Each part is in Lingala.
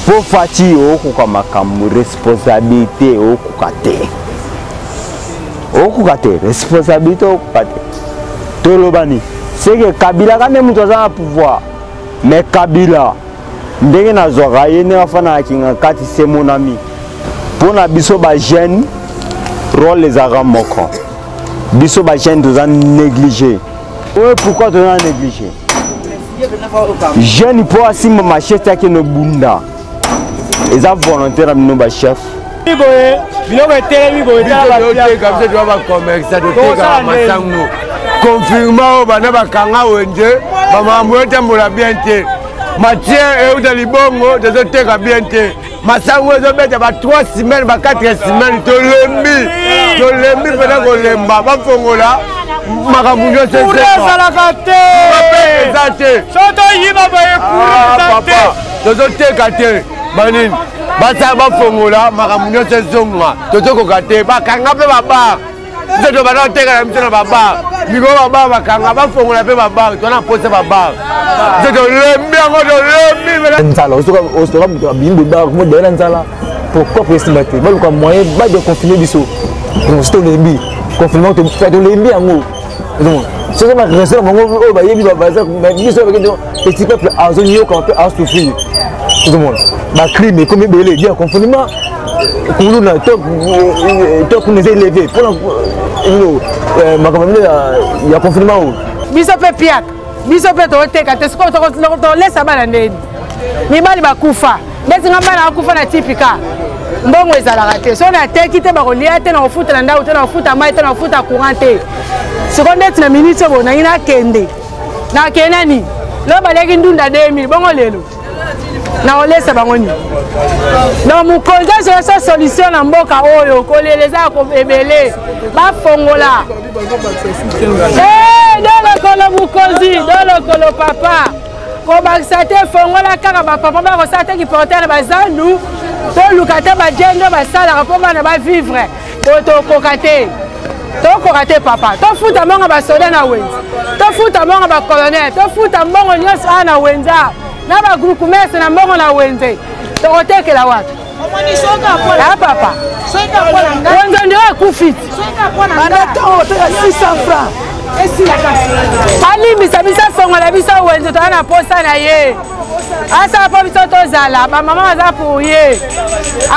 po fati okuka makambo responsabilité okuka te responsabilité okuka te tolobani c'est que Kabila quand même mutu aza na pouvoir mais Kabila ndenge nazwaka ye ndenge afanaka kinga kati c'est mon ami mpona biso bajeune rôle ezalaka moko biso bajeune toza négligé oyo pourquoi toza négligé jeune mpo asimba machete yake no bunda eza volontaire na bino bachef biloko etelemi boyemasango confirma oyo bana bakanga wenje bamambo etambola bien te matière euta libongo tozoteka bien te masango ezobeta ba 3 semaines ba 4 semaines tolembi mpena kolemba bafongola makambo nyonso ezalaka te eza te tozoteka te banini basala bafongola makambo nyonso ezonga tozokoka te bakanga mpe babar biso tobanda koteka na biso na babar mikolo babar bakanga bafongola mpe babar tona mposa babar biso tolembi yango tolembi nzala osoka moto abimbi modele na nzala pourquoi presimba te baluka moyen badeconfine biso si tolembi confinement tolembi yango soki baraison na bango oyo bayebi biso petit peuple azonyoka mpe asouffrir tozomona bacrime ekomi ebele dia confinement kuluna to kuna eza élevé mpona makambo mine ya confinement oyo biso mpe piaka biso mpe toteka te sikoyo tolesa bana ndeni mibali bakufa ndetinga bana bakufa na tipika mbongo ezalaka te so nateki te bakolia te na kofuta na ndako te na kofuta mai te na kofuta courant te siko ndeti na minute oyo nangi nakende nani lo baleki ndunda 2000 bongo lelo na olesa bango nini donc mokonzi azoyosa solution na mboka oyo kolela eza ebele bafongola dolokolo mokonzi dolokolo papa kobakisa te fongola kaka bapapa bakosala te kiporter na bazandu toluka te bajendo basalaka mpo bana bavivre tokoka te papa tofuta mbongo basoda na wenza tofuta mbongo bacolonel tofuta mbongo nyonso aa na wenza na bagroupe mese na mbongo na wenze tokotekela wapi papa wenze ndio akufiti alimbisa biso fongola biso wenze toza na posa na ye asala mpo biso tozala bamama baza pour ye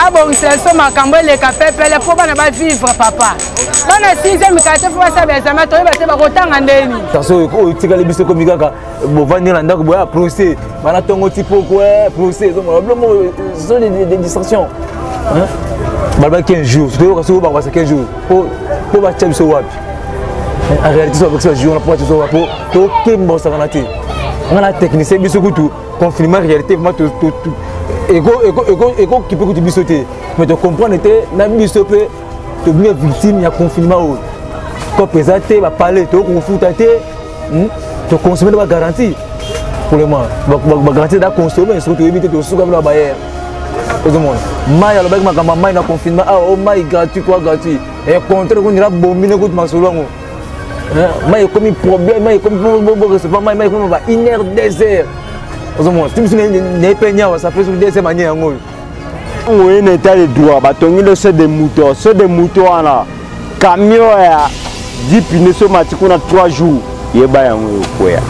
abongisa biso makambo eleka pepele mpo bana bavivre papa bana 6e mikate mpo basala baexamen toyeba te bakotanga ndeni oyo etikali biso komi kaka bovandi na ndako boya procès bana ntongo ti poko procès ezomona bilongo ce sont des distractions baloba 15 jours toyoka soki bakobasa 15 jours mpo batya biso wapi en réalité so bakisi bajour na mpo batya biso wapi mpo tokembosakana te nga na technicien biso kutu confinement réalité vraiment ekokipe kutu biso te mais tocomprendre te na biso mpe tobinga victime ya confinement oyo kope eza te bapale tokofuta te toconsommer na bagarantie pour le moment bagarantie da consommer soki toyebi te tosuka bino babayere ozomona mai alobaki makambo mai na confinement awa o mai gratuit quoi gratuit econtre kondira bombine kutu masolo yango mai ekomi problème mai ekomi recevoir mai ekomi ba 1 heure 2 heures ozomona si biso nepenyawa ça fait sur 2 heures manie yango oyo oye na état de droit batongi le se de moto wana camion ya 10 pine so mati kuna 3 jours yeba yango yokoya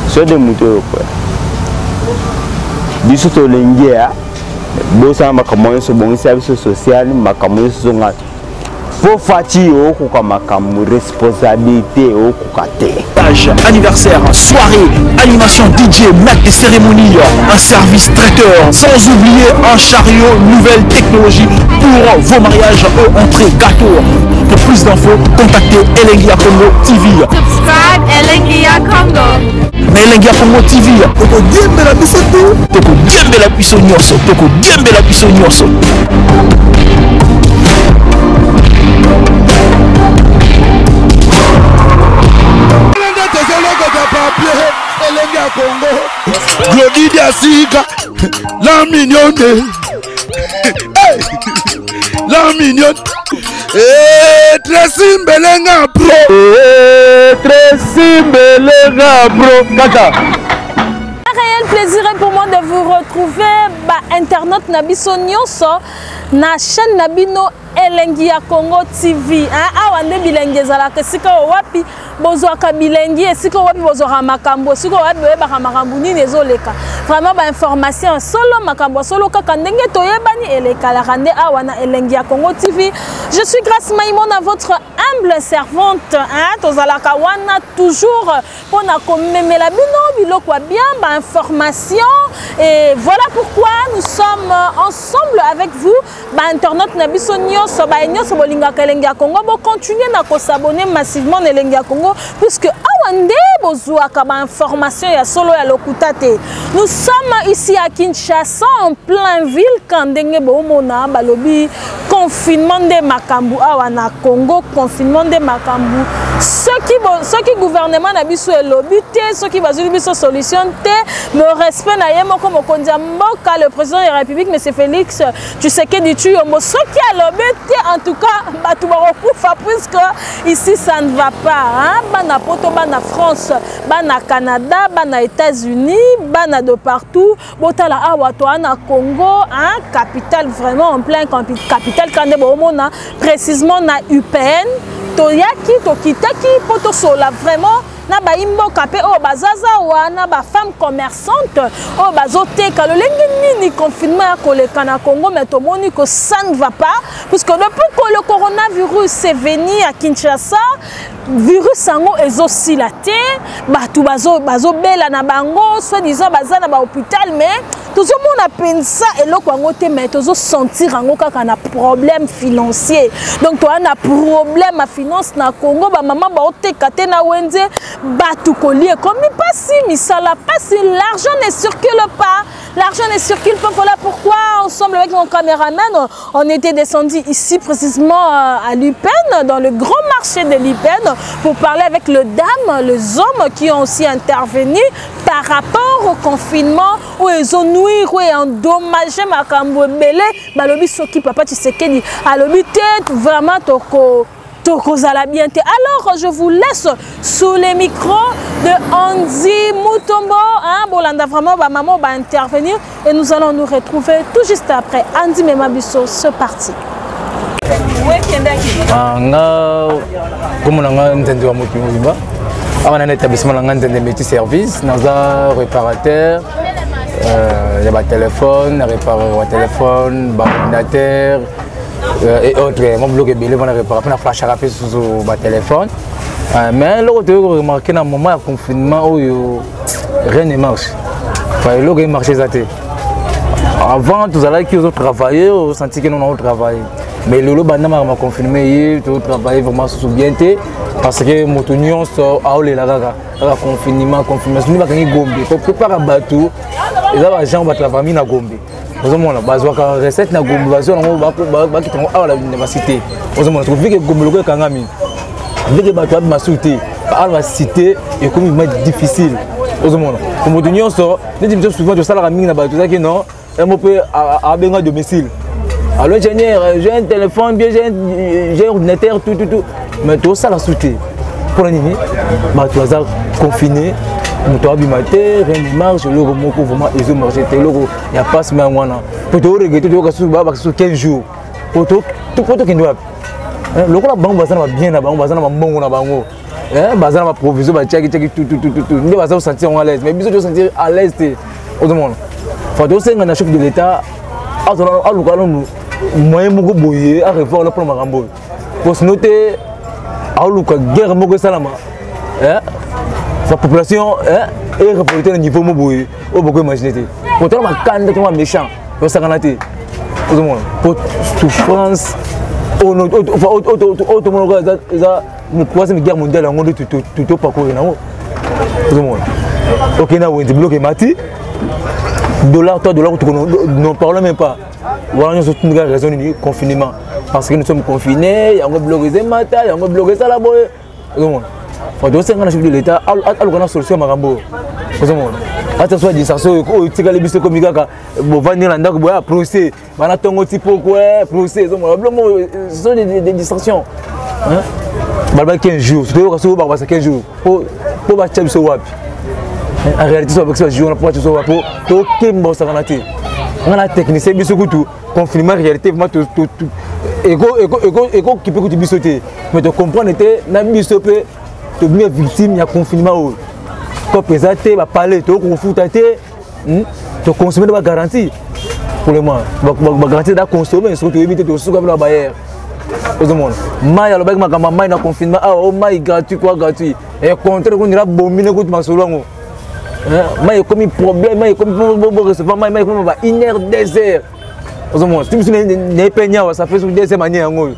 se de moto yokoya biso tolengi ya bosala makambo nyonso bongisa biso social makambo nyonso zonga po fati okuka makambo responsabilité okuka te anniversaire, soirée, animation DJ, maître de cérémonie, un service traiteur, sans oublier un chariot, nouvelle technologie pour vos mariages ou entrées gâteaux. Pour plus d'infos, contactez Elengia Congo TV. Subscribe Elengia Congo. Elengia Congo TV. Toko diembe la biso tout. Toko diembe la biso nyonso. Toko diembe la biso nyonso. Glody Diasika, la mignonne, la mignonne, Tracy Mbelenga bro, Tracy Mbelenga bro, kaka. Un réel plaisir pour moi de vous retrouver internaute na biso nyonso na chaîne na bino Elengi ya Congo TV. Awa nde bilengi ezalaka esika wapi bozwaka bilengi esika wapi bozwaka makambo esika wapi boyebaka makambo nini ezoleka. Vraiment ba information solo makambo solo kaka ndenge toyebani elekalaka nde awa na Elengi ya Congo TV. Je suis Grace Maïmona, votre humble servante. Tozalaka wana toujours pona komemela bino biloko bien ba information et voilà pourquoi nous sommes ensemble avec vous ba internaute na biso nyonso ba nyonso bolingaka Elengi ya Congo bo continuer na ko s'abonner massivement na Elengi ya Congo puisque awande bozwaka ba information ya solo ya lokutate. Nous sommes ici à Kinshasa en plein ville quand ndenge bomona balobi confinement de makambu awa na Congo, confinement de makambu. Ceux qui gouvernement na biso elobi te, ceux qui bazuli biso solution te, le respect na yemo comme okondia mboka le président de la République M. Félix Tshisekedi Tshilombo, ceux qui elobi te en tout cas batu bakokufa puisque ici ça ne va pas, bana poto bana France, bana Canada, bana États-Unis, bana de partout, botala awa to na Congo, capitale vraiment en plein capitale kande bomona précisément na UPN toyaki tokitaki poto sola vraiment na ba imboka pe o bazaza wana ba femme commerçante o bazoteka lolenge nini confinement ya koleka na Congo mais tomoni que ça ne va pas puisque depuis que le coronavirus est venu à Kinshasa virus sango ezosilaté batu bazo bela na bango soit disant baza na ba hôpital mais tozo mona pensa eloko yango te mais tozo sentir yango kaka na problème financier donc to na problème à finance na Congo ba maman ba oteka te na wenze batu kolie comme pas si misala pas si l'argent ne circule pas, l'argent ne circule pas, voilà pourquoi ensemble avec mon caméraman on était descendu ici précisément à l'UPN dans le grand marché de l'UPN pour parler avec les hommes qui ont aussi intervenu par rapport au confinement où ils ont nuit ou endommagé ma cambouebele balobi soki papa Tshisekedi alobi tête vraiment toko alors je vous laisse sous les micros de Andy Mutombo. Bolanda vraiment maman va intervenir et nous allons nous retrouver tout juste après. Andy Memabiso, c'est parti. Comme on a un établissement de métier service, dans un réparateur, il y a un téléphone, un réparateur au téléphone, un ordinateur. Et autres, mon blog est belé, on a réparé, on a flash à rappeler sur le téléphone. Mais là, on a remarqué dans un moment de confinement où rien ne marche. Il faut marcher ça. Avant, tous les qui ont travaillé, on a senti que nous avons travaillé. Mais le lot a confiné, tout travaillé vraiment sous bien parce que mon union sort à Olé la confinement, si nous avons Gombe, pour préparer un bateau, les agents vont travailler na Gombe. Ozomona bazwaka recette na Gombe bazwa ngo bakitango awa la université ozomona trouver que Gombe loko kangami veke bato ba masuté awa la cité et comme il difficile ozomona comme de nyonso ndi biso souvent to sala mingi na bato zaki non un mot peut à benga domicile alors ingénieur j'ai un téléphone bien j'ai un ordinateur tout mais tout ça la souté pour nini bato bazar confiné moto abimate rien ne marche le moko vraiment ils ont marché te loko il y a pas semaine wana poto regretter to kasu ba kasu 15 jours poto kendo wapi loko la bango bazana bien na bango bazana mbongo na bango bazana ma provision ba tchaki tout ndi bazana sentir à l'aise mais biso to sentir à l'aise te au monde faut to senga na chef de l'état azona aluka no moyen moko boye a revoir le plan makambo pour se noter aluka guerre moko salama la population est révoltée au niveau mobile, au beaucoup imaginer. Pourtant, ma candidat est méchant, pour ça pour souffrance, la troisième guerre mondiale, on a tout parcouru. Ok, on a bloqué Mati, dollar, n'en parlons même pas. Voilà, nous avons une raison du confinement. Parce que nous sommes confinés, on a bloqué Mata, on a bloqué ça là-bas. Faut que le chef de l'État ait une solution à Marambo. Attends, soit dit ça, tu as les bisous comme ça, bon, venir là, donc, procès, on a ton petit peu quoi, procès, ce sont des distractions. Balba 15 jours, tu dois recevoir 15 jours pour battre le wap. En réalité, c'est avec ce jour, on a pour pour tout qui me bosse à la nature. on a technicien biso kutu confinement réalité vraiment tout ego qui peut kutu biso te mais tu comprendre était na biso pe to bien victime ya confinement ko présenter ba parler to ko futa te to consommer ba garantie pour le moment ba garantie da consommer surtout éviter to suka ba bayer aux monde mai alors ba makamba mai na confinement ah oh mai gratuit quoi gratuit et contre ko ndira bomine ko masolongo mais comme problème mais comme recevoir mais comme va 1 heure 2 heures aux monde si n'est pas ça fait sur 2 heures manière ngo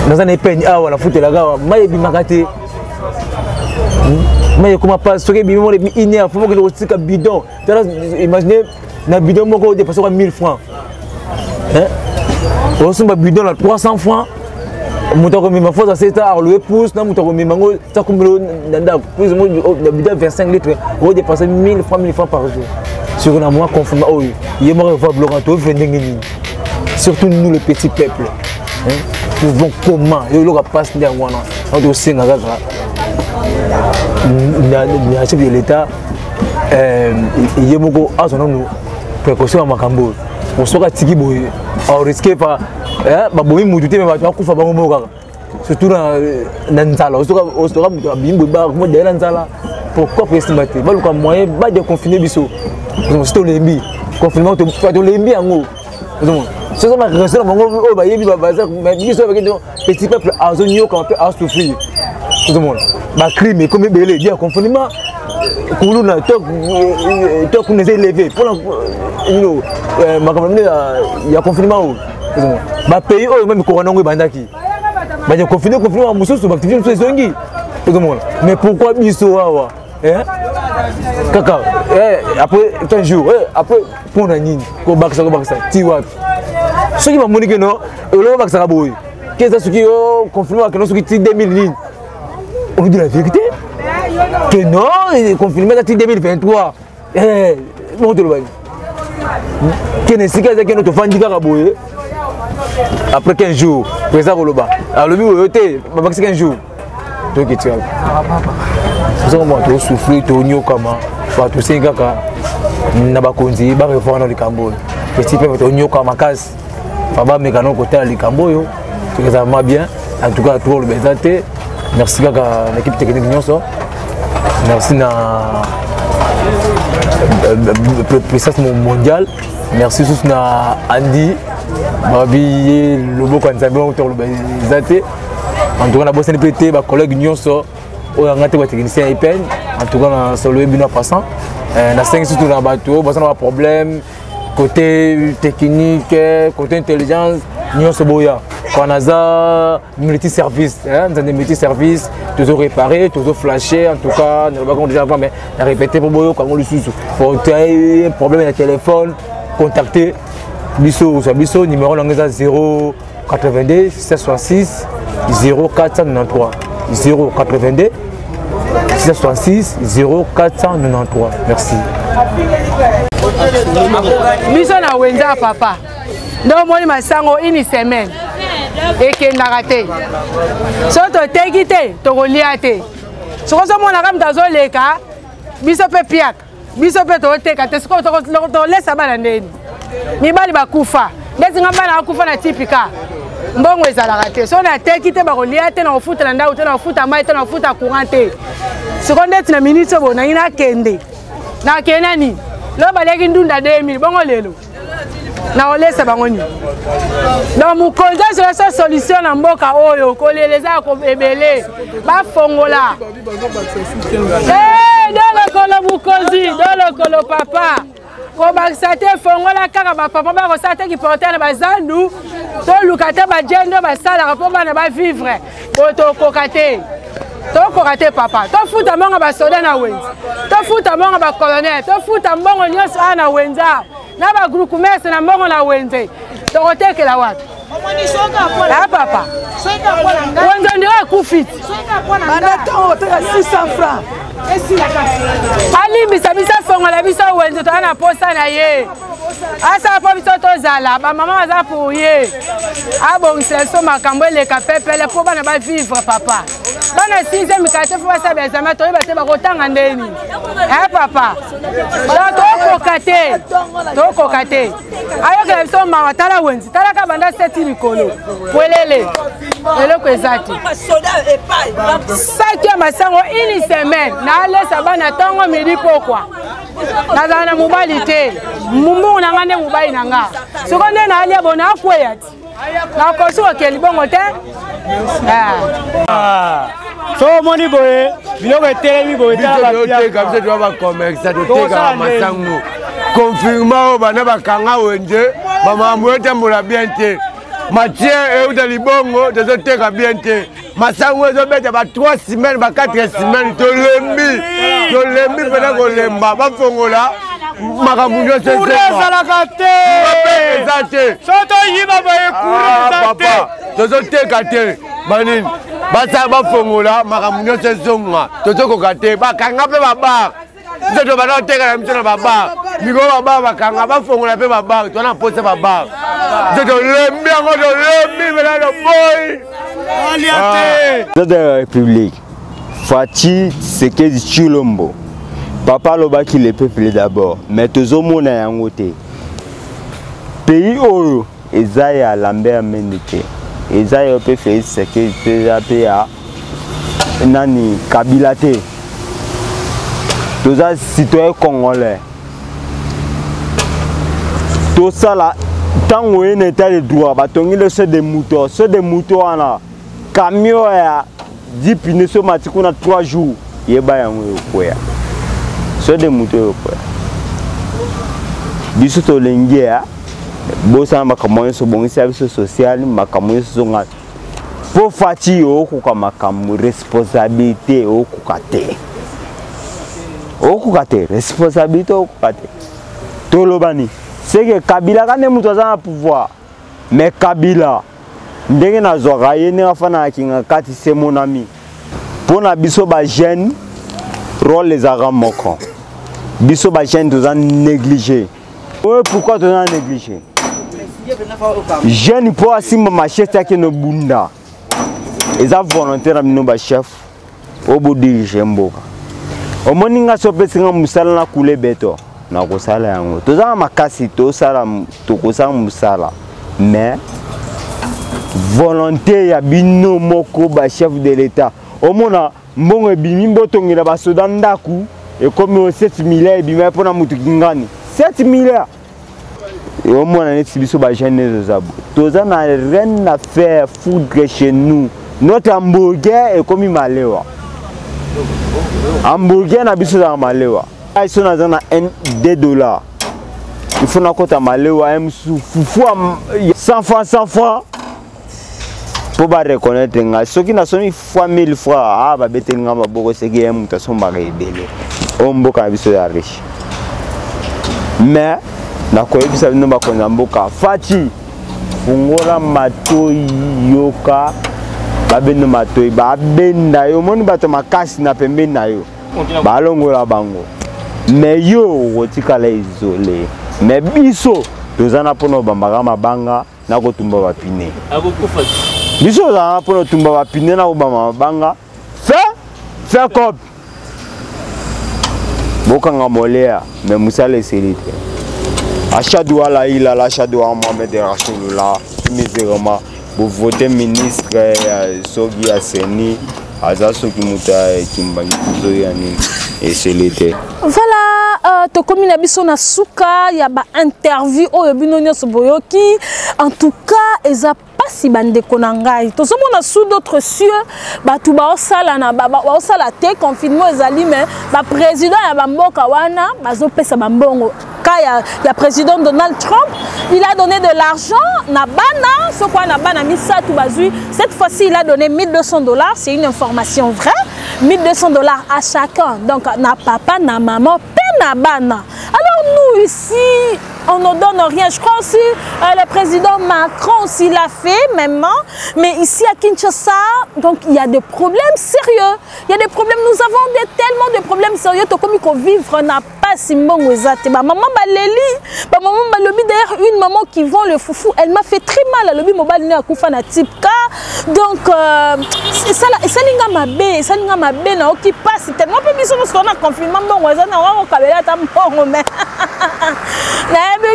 dans un épeigne ah voilà foutre la gare mais bimakate mais comment pas ce que bimmo les 1 heure faut que le stick bidon imaginez na bidon moko dépasser 1000 francs on se bidon là 300 francs moto ma force à 7 heures le pouce na moto mango ça comme nanda plus ou moins de 25 litres on dépasse 1000 francs par jour sur un mois conforme oh il est mort va bloquer tout vending surtout nous le petit peuple nous vont comment et le passe ndia wana on doit singa kaka na chef de l'état yemoko azona nous précaution makambo on sera tiki boy on risque pas babomi mutu te me bato akufa bango moka surtout na nzala ositoka mutu abimbo ba mo de la nzala pourquoi pesima te baluka moyen ba de confiner biso c'est lembi confinement to lembi yango c'est ça ma raison bango o ba yebi ba baza mais biso avec petit peuple azonyo quand peut à souffrir tout le monde ba crime comme belé dia confinement kuluna to ku les élever pour makamamne ya confinement ba pays oh même corona ngo bandaki ba je confiner mususu activité mususu zongi tout le monde mais pourquoi biso wawa kaka après 15 jours après pour na nini ko baksa ti wapi soki ba moni que non le baksa ka boy qu'est-ce soki yo confinement que non soki ti 2000 nini on dit la vérité que non confinement ti 2023 bon de le que ne sika que non to fandi ka boy après 15 jours président Koloba alors le but était maxi 15 jours donc tu vois ça moi to souffrir to nyokama ba to singaka na bakonzi ba refona likambo petit peu to nyokama kazi baba mekano côté likambo yo tout ça va bien en tout cas trop le bezate merci kaka l'équipe technique nyonso merci na puissance mondiale merci tous na Andy babi lobo kwa nzambe autour le bezate en tout cas na bosse NPT ba collègue nyonso o ngate ba technicien ipen en tout cas na solo bino passant na 5 surtout na bateau parce qu'on a problème côté technique côté intelligence nyonso boya quand naza multi service dans des multi service toujours réparer toujours flasher en tout cas ne pas qu'on déjà avant mais répéter pour boyo comme le sous pour un problème de téléphone contacter biso numéro langeza 082 766 0493 082 666 0493 merci. Biso na wenza papa ndo moni masango une semaine ekendaka te so toteki te tokolia te soko somona kaka mutu azoleka biso mpe piaka biso mpe toteka te sikoyo tolesa bana ndeni mibali bakufa ndeti nga bana bakufa na tipika mbongo ezalaka te so nateki te bakolia te na kofuta na ndako te na kofuta mai te na kofuta courant te siko ndeti na minute bo nangi nakende nani lo baleki ndunda 2000 bongo lelo na olesa bango ni donc mokonzi azolasa solution na mboka oyo koleleza ebele bafongola dolokolo mokonzi dolokolo papa kobakisa te fongola kaka bapapa bakosala te kiporter na bazandu toluka te bajendo basalaka mpo bana bavivre po tokoka te papa tofuta mbongo basoda na wenza tofuta mbongo bacolonel tofuta mbongo nyonso aa na wenza na bagroupe commerce na mbongo na wenze tokotekela wapi papa wenza ndiro ekufiti alimbisa biso fongola biso wenze toza na posa na ye asala mpo biso tozala bamama baza pour ye abongisela biso makambo eleka pepele mpo bana bavivre papa bana 6e mikate fo basala examen toyeba te bakotanga ndeni papa tokoka te ayokela biso mawa tala wenzi talaka banda 7 likolo pwelele eloko eza te 5e masango une semaine naalesa bana ntongo midi pokwa nazala na mobali te mumbungu na nga nde mobali na nga soko nde naalia bo nakweya ti nakosuka ke libongo te so omoni boye biloko etelemi boye toteka biso toa bakomersa toteka bamasango konfirma oyo bana bakanga wenze bamakambo etambola bien te matière euta libongo tozoteka bien te masango ezobeta ba 3 semaines ba 4 semaines tolembi mpena kolemba bafongola makambo nyonso ezalaka te eza te sotoyiba boye eza te tozoteka te banini basala bafongola makambo nyonso ezonga tozokoka te bakanga mpe babar biso tobanda koteka na biso na babar mikolo babar bakanga bafongola mpe babar tona mposa babar biso tolembi yango tolembi mpena toboyi de la République, Fati Tshisekedi Tshilombo. Papa lobaki le peuple d'abord, mais tozo mona yango te. Pays oyo ezaya Lambert Mendeke. Ezaya pe Félix Tshisekedi pe ya nani Kabila te. Toza citoyen congolais. Tout ça là, tant qu'on est en état de droit, batongi le ceux des moutons wana. Camion ya 10 pneus sur matiko na 3 jours yeba yango yokoya so de moto yokoya biso to lengia bosa makambo so bongisa biso social makambo so nga po fati okuka makambo responsabilité okuka te responsabilité okuka te tolobani c'est que Kabila kane muto za pouvoir mais Kabila ndenge nazwaka ye ndenge afana kinga kati c'est mon ami pona biso ba jeune rôle les ara moko biso ba jeune toza négligé pourquoi toza négligé jeune po asimba machete yake no bunda eza volontaire amino ba chef obo dirige mboka omoni nga sopesinga musala na kule beto na kosala yango toza makasi tokosala musala mais volonté ya bino moko ba chef de l'état omona mbongo ebimi mbotongela ba soda ndaku ekomi 7 milliards ebima pona mutu kingani 7 milliards omona neti biso ba jeune zabo toza na rien à faire foutre chez nous notre hamburger ekomi malewa hamburger na biso za malewa iso na za na $1 il faut na kota malewa emsu fufu 100 francs pour ba reconnaître nga soki na soni fois 1000 francs ba bete nga maboko seki ya mutu somba ka ebele omboka biso ya riche mais na koyebisa bino bakonza mboka fati fungola matoi yoka babendo matoi babenda yo moni bato makasi na pembeni na yo balongola bango mais yo otikala isolé mais biso tozana pono bambaka mabanga na kotumba bapine biso za pono tumba bapine na kobamba mabanga fait cop bokanga molea mais musala eselite achadou ala ila la achadou a Mohamed Rasoulula misérama pour voter ministre soki ya seni aza soki muta kimbangi kuzoya nini eselite voilà tokomi na biso na suka ya ba interview oyo bino nyonso boyoki en tout cas eza si bandeko na ngai tozomona sous d'autres cieux batu baosala na baosala te confinement ezali mais ba président ya bamboka wana bazopesa bambongo ka ya président Donald Trump il a donné de l'argent na bana ce quoi na bana misatu bazui cette fois-ci il a donné $1200 c'est une information vraie $1200 à chacun donc na papa na maman pe na bana alors nous ici on ne donne rien. Je crois aussi le président Macron aussi l'a fait même. Mais ici à Kinshasa, donc il y a des problèmes sérieux. Il y a des problèmes. Nous avons tellement de problèmes sérieux. Comme il faut vivre n'a pas si bon. Maman baleli, maman balobi d'ailleurs une maman qui vend le foufou, elle m'a fait très mal. Le mobile n'est à Koufana type K. Donc, ça n'a pas bé, ça n'a pas bé, non, qui passe tellement peu mission parce qu'on a confinement. Bon, on a un caméra, t'as bon, mais.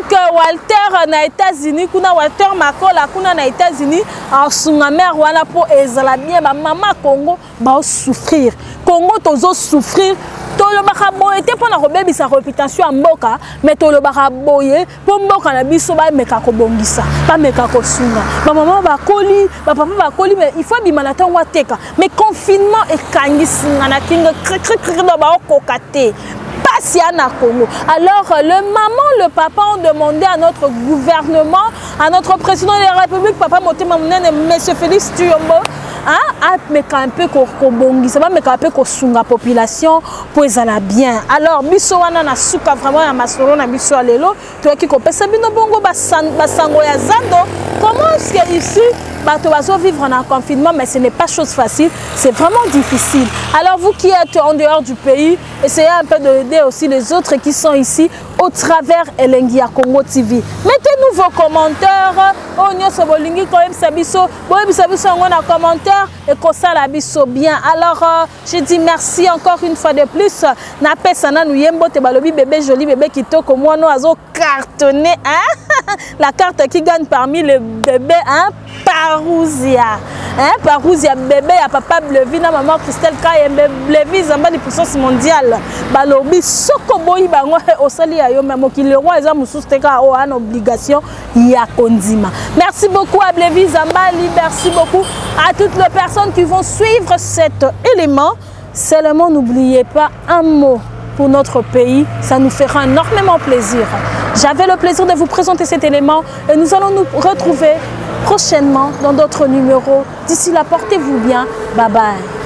Que Walter na États-Unis, kuna Walter Makola, kuna na États-Unis, en sous-mère, voilà pour ezala bien, ma maman Congo va souffrir. Congo tozo souffrir. Tolo baka boye te pona robebi sa réputation en mboka, mais tolo baka boye pour mboka na biso ba meka ko bongisa, pas meka ko sunga. Ba maman ba koli, ba papa ba koli, mais il faut bimana tango teka. Mais confinement et kangisi ngana kinga krikrik do ba kokate. Congo. Alors le maman, le papa ont demandé à notre gouvernement, à notre président de la République, papa Motema Mounene et monsieur Félix Tuyombo, à mettre un peu kobongi, ça va mettre un peu kosunga population pour les aller bien. Alors biso wana na suka vraiment ya masoro na biso alelo, toi qui kopesa bino bongo basango ya zando. Comment est-ce que ici bato bazo vivre en confinement, mais ce n'est pas chose facile, c'est vraiment difficile. Alors vous qui êtes en dehors du pays, essayez un peu d'aider aussi les autres qui sont ici au travers Elengia Congo TV. Mettez-nous vos commentaires. On y a ce bolingi quand même sabiso, on a commentaire et qu'on ça la biso bien. Alors je dis merci encore une fois de plus. Na pesana nous yembo te balobi bébé joli bébé qui toque au moins nous azo cartonné hein. La carte qui gagne parmi les bébés hein. Parousia, hein, Parousia bébé à papa Blevina maman Christelle Kayembe Blevi zamba de puissance mondiale balobi soko boyi bango osali ayo même ki le roi eza mususu teka o an obligation ya kondima. Merci beaucoup à Blevi Zambali, merci beaucoup à toutes les personnes qui vont suivre cet élément. Seulement n'oubliez pas un mot pour notre pays, ça nous fera énormément plaisir. J'avais le plaisir de vous présenter cet élément et nous allons nous retrouver prochainement dans d'autres numéros. D'ici là, portez-vous bien. Bye bye.